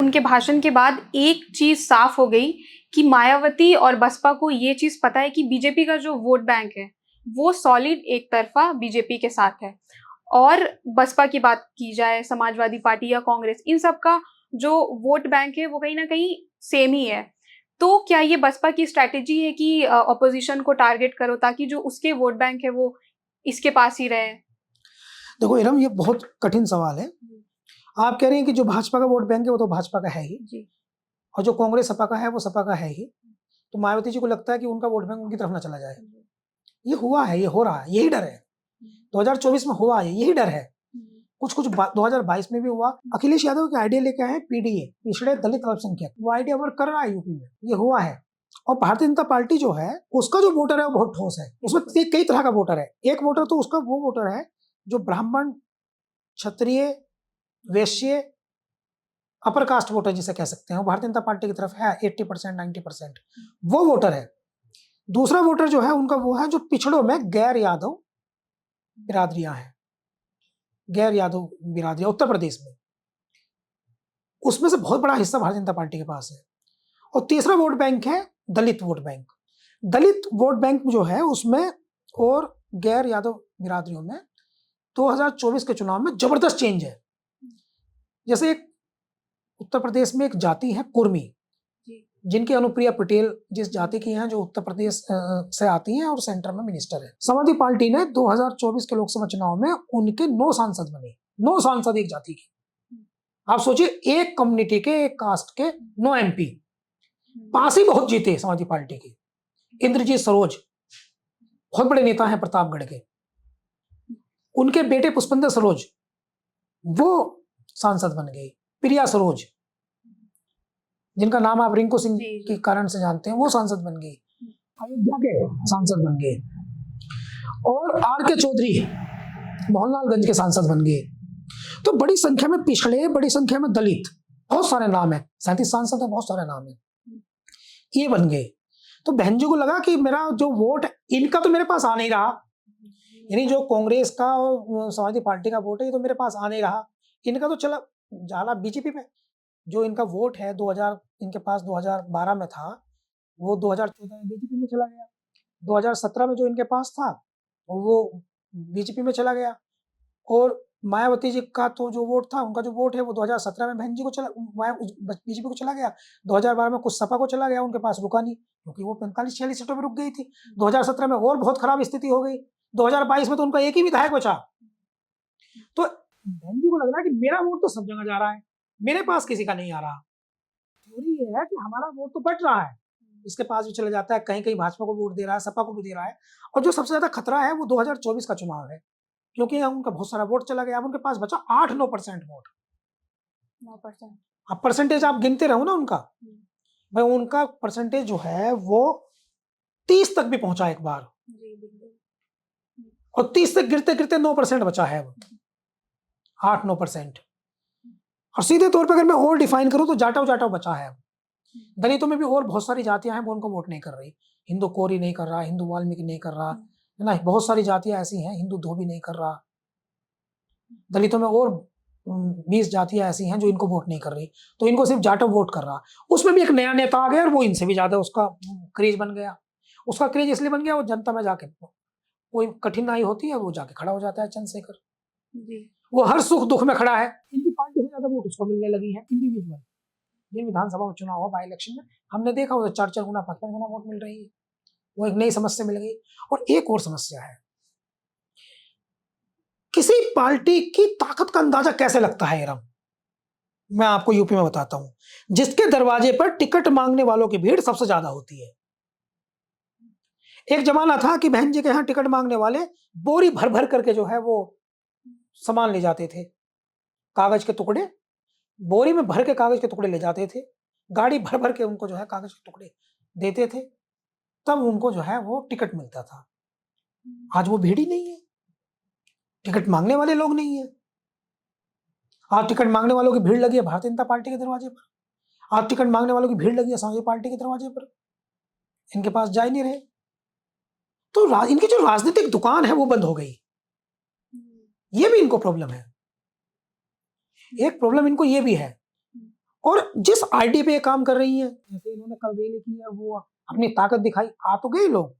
उनके भाषण के बाद एक चीज साफ हो गई कि मायावती और बसपा को ये चीज पता है कि बीजेपी का जो वोट बैंक है वो सॉलिड एक तरफा बीजेपी के साथ है। और बसपा की बात की जाए, समाजवादी पार्टी या कांग्रेस, इन सब का जो वोट बैंक है वो कहीं ना कहीं सेम ही है। तो क्या ये बसपा की स्ट्रैटेजी है कि ऑपोजिशन को टारगेट करो ताकि जो उसके वोट बैंक है वो इसके पास ही रहे? देखो इरम, ये बहुत कठिन सवाल है। आप कह रहे हैं कि जो भाजपा का वोट बैंक है वो तो भाजपा का है ही जी। और जो कांग्रेस सपा का है वो सपा का है ही। तो मायावती जी को लगता है कि उनका वोट बैंक उनकी तरफ ना चला जाए। ये हुआ है, ये हो रहा है, यही डर है। 2024 में हुआ है, यही डर है। कुछ 2022 में भी हुआ। अखिलेश यादव के आइडिया लेके आए पीडीए, पिछड़े दलित अल्पसंख्यक, वो आइडिया वर्क कर रहा है यूपी में, ये हुआ है। और भारतीय जनता पार्टी जो है उसका जो वोटर है वो बहुत ठोस है। उसमें कई तरह का वोटर है। एक वोटर तो उसका वो वोटर है जो ब्राह्मण, क्षत्रिय, वैश्य, अपर कास्ट वोटर जिसे कह सकते हैं, वो भारतीय जनता पार्टी की तरफ है। 80% 90% वो वोटर है। दूसरा वोटर जो है उनका वो है जो पिछड़ों में गैर यादव बिरादरियां हैं, गैर यादव बिरादरियां उत्तर प्रदेश में, उसमें से बहुत बड़ा हिस्सा भारतीय जनता पार्टी के पास है। और तीसरा वोट बैंक है दलित वोट बैंक। दलित वोट बैंक जो है उसमें और गैर यादव बिरादरियों में 2024 के चुनाव में जबरदस्त चेंज है। जैसे एक उत्तर प्रदेश में एक जाति है कुर्मी, जिनकी अनुप्रिया पटेल जिस जाति की हैं, जो उत्तर प्रदेश से आती हैं और सेंटर में मिनिस्टर है। समाजवादी पार्टी ने 2024 के लोकसभा चुनाव में उनके 9 सांसद बने, 9 सांसद एक जाति के। आप सोचिए, एक कम्युनिटी के, एक कास्ट के 9 एमपी। पास ही बहुत जीते समाजवादी पार्टी के। इंद्रजीत सरोज बहुत बड़े नेता हैं प्रतापगढ़ के, उनके बेटे पुष्पेंद्र सरोज वो सांसद बन गए। प्रिया सरोज, जिनका नाम आप रिंकू सिंह के कारण से जानते हैं, वो सांसद बन गई, अयोध्या के सांसद बन गए। और आर के चौधरी मोहनलालगंज के सांसद बन गए। तो बड़ी संख्या में पिछड़े, बड़ी संख्या में दलित, बहुत सारे नाम है, 37 सांसद है, बहुत सारे नाम है, ये बन गए। तो बहन जी को लगा कि मेरा जो वोट इनका तो मेरे पास आ नहीं रहा, यानी जो कांग्रेस का और समाजवादी पार्टी का वोट है ये तो मेरे पास आ नहीं रहा, इनका तो चला जाला बीजेपी में। जो इनका वोट है 2000 इनके पास 2012 में था, वो 2014 में बीजेपी में चला गया। 2017 में जो इनके पास था वो बीजेपी में चला गया। और मायावती जी का तो जो वोट था, उनका जो वोट है वो 2017 में बहन जी को बीजेपी को चला गया। 2012 में कुछ सपा को चला गया, उनके पास रुका नहीं क्योंकि वो 45-46 सीटों पर रुक गई थी। 2017 में और बहुत खराब स्थिति हो गई। 2022 में तो उनका एक ही विधायक बचा। तो बहन जी को लग रहा है कि मेरा वोट तो सब जगह जा रहा है, मेरे पास किसी का नहीं आ रहा। थ्योरी ये है कि हमारा वोट तो बट रहा है, इसके पास भी चला जाता है, कहीं कहीं भाजपा को वोट दे रहा है, सपा को भी दे रहा है। और जो सबसे ज्यादा खतरा है वो 2024 का चुनाव है, क्योंकि उनका बहुत सारा वोट चला गया। अब उनके पास बचा 8-9% वोट। 9%। अब परसेंटेज आप गिनते रहो ना उनका, भाई उनका परसेंटेज जो है वो 30 तक भी पहुंचा एक बार, और 30 तक गिरते गिरते 9% बचा है, वो 8-9%। और सीधे तौर पर अगर मैं और डिफाइन करूं तो जाटाव जाटाव बचा है। दलितों में भी और बहुत सारी जातियां हैं वो उनको वोट नहीं कर रही। हिंदू कोरी नहीं कर रहा, हिंदू वाल्मीकि नहीं कर रहा, है ना, बहुत सारी जातियां ऐसी हैं, हिंदू धोबी नहीं कर रहा। दलितों में और 20 जातियां ऐसी हैं जो इनको वोट नहीं कर रही, तो इनको सिर्फ जाटव वोट कर रहा। उसमें भी एक नया नेता आ गया और वो इनसे भी ज्यादा उसका क्रेज बन गया। उसका क्रेज इसलिए बन गया, वो जनता में जाके कोई कठिनाई होती है वो जाके खड़ा हो जाता है। चंद्रशेखर वो हर सुख दुख में खड़ा है। इनकी पार्टी से ज्यादा वोट उसको मिलने लगी है इंडिविजुअल। जिन विधानसभा में चुनाव हो, बाई इलेक्शन में हमने देखा वो 4-4 गुना 5-5 गुना वोट मिल रही है। वो एक नई समस्या मिल गई। और एक और समस्या है, किसी पार्टी की ताकत का अंदाजा कैसे लगता है राम? मैं आपको यूपी में बताता हूं, जिसके दरवाजे पर टिकट मांगने वालों की भीड़ सबसे ज्यादा होती है। एक जमाना था कि बहन जी के यहां टिकट मांगने वाले बोरी भर भर करके जो है वो सामान ले जाते थे, कागज के टुकड़े, बोरी में भर के कागज के टुकड़े ले जाते थे, गाड़ी भर भर के उनको जो है कागज के टुकड़े देते थे, तब उनको जो है वो टिकट मिलता था। आज वो भीड़ ही नहीं है, टिकट मांगने वाले लोग नहीं है। आज टिकट मांगने वालों की भीड़ लगी है भारतीय जनता पार्टी के दरवाजे पर, आज टिकट मांगने वालों की भीड़ लगी है समाजवादी पार्टी के दरवाजे पर, इनके पास जा ही नहीं रहे। तो इनकी जो राजनीतिक दुकान है वो बंद हो गई। ये भी इनको प्रॉब्लम है। एक प्रॉब्लम इनको ये भी है, और जिस आईडी पे ये काम कर रही हैं, जैसे इन्होंने कल रैली की है, वो अपनी ताकत दिखाई, आ तो गए लोग।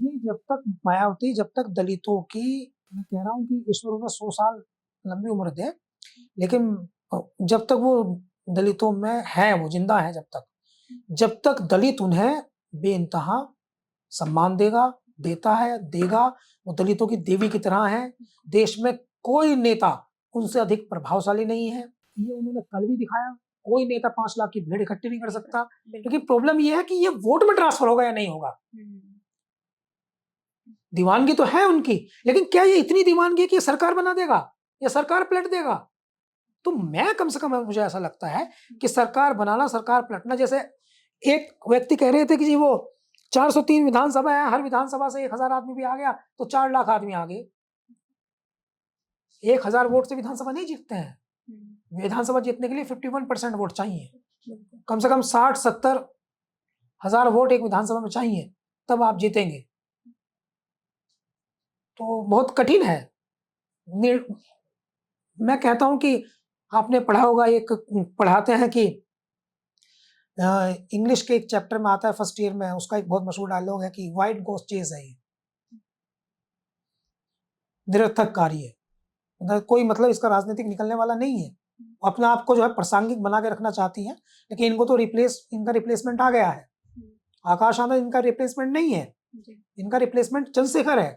ये जब तक मायावती, जब तक दलितों की, मैं कह रहा हूँ कि ईश्वर उन्हें 100 साल लंबी उम्र दे, लेकिन जब तक वो दलितों में है, वो जिंदा है, जब तक दलित उन्हें बेइंतहा सम्मान देता है, देगा। वो दलितों की देवी की तरह है। देश में कोई नेता उनसे अधिक प्रभावशाली नहीं है। ये उन्होंने कल भी दिखाया। कोई नेता 5 लाख की भीड़ इकट्ठी नहीं कर सकता, क्योंकि प्रॉब्लम ये है कि ये वोट में ट्रांसफर होगा या नहीं होगा। दीवानगी तो है उनकी, लेकिन क्या ये इतनी दीवानगी है कि ये सरकार बना देगा या सरकार पलट देगा? तो मैं कम से कम, मुझे ऐसा लगता है कि सरकार बनाना, सरकार पलटना, जैसे एक व्यक्ति कह रहे थे कि जी वो 403 विधानसभा है, हर विधानसभा से 1000 आदमी भी आ गया तो 4 लाख आदमी आ गए। 1000 वोट से विधानसभा नहीं जीतते हैं। विधानसभा जीतने के लिए 51% वोट चाहिए, कम से कम 60-70 हजार वोट एक विधानसभा में चाहिए, तब आप जीतेंगे। तो बहुत कठिन है। मैं कहता हूं कि आपने पढ़ा होगा, एक पढ़ाते हैं कि इंग्लिश के एक चैप्टर में आता है, फर्स्ट ईयर में, उसका एक बहुत मशहूर डायलॉग है कि व्हाइट गोस्ट चेज है, ये निरर्थक कार्य है, मतलब कोई मतलब इसका राजनीतिक निकलने वाला नहीं है। अपना आप को जो है प्रासंगिक बना के रखना चाहती है, लेकिन इनको तो इनका रिप्लेसमेंट आ गया है। आकाश आनंद इनका रिप्लेसमेंट नहीं है, इनका रिप्लेसमेंट चंद्रशेखर है।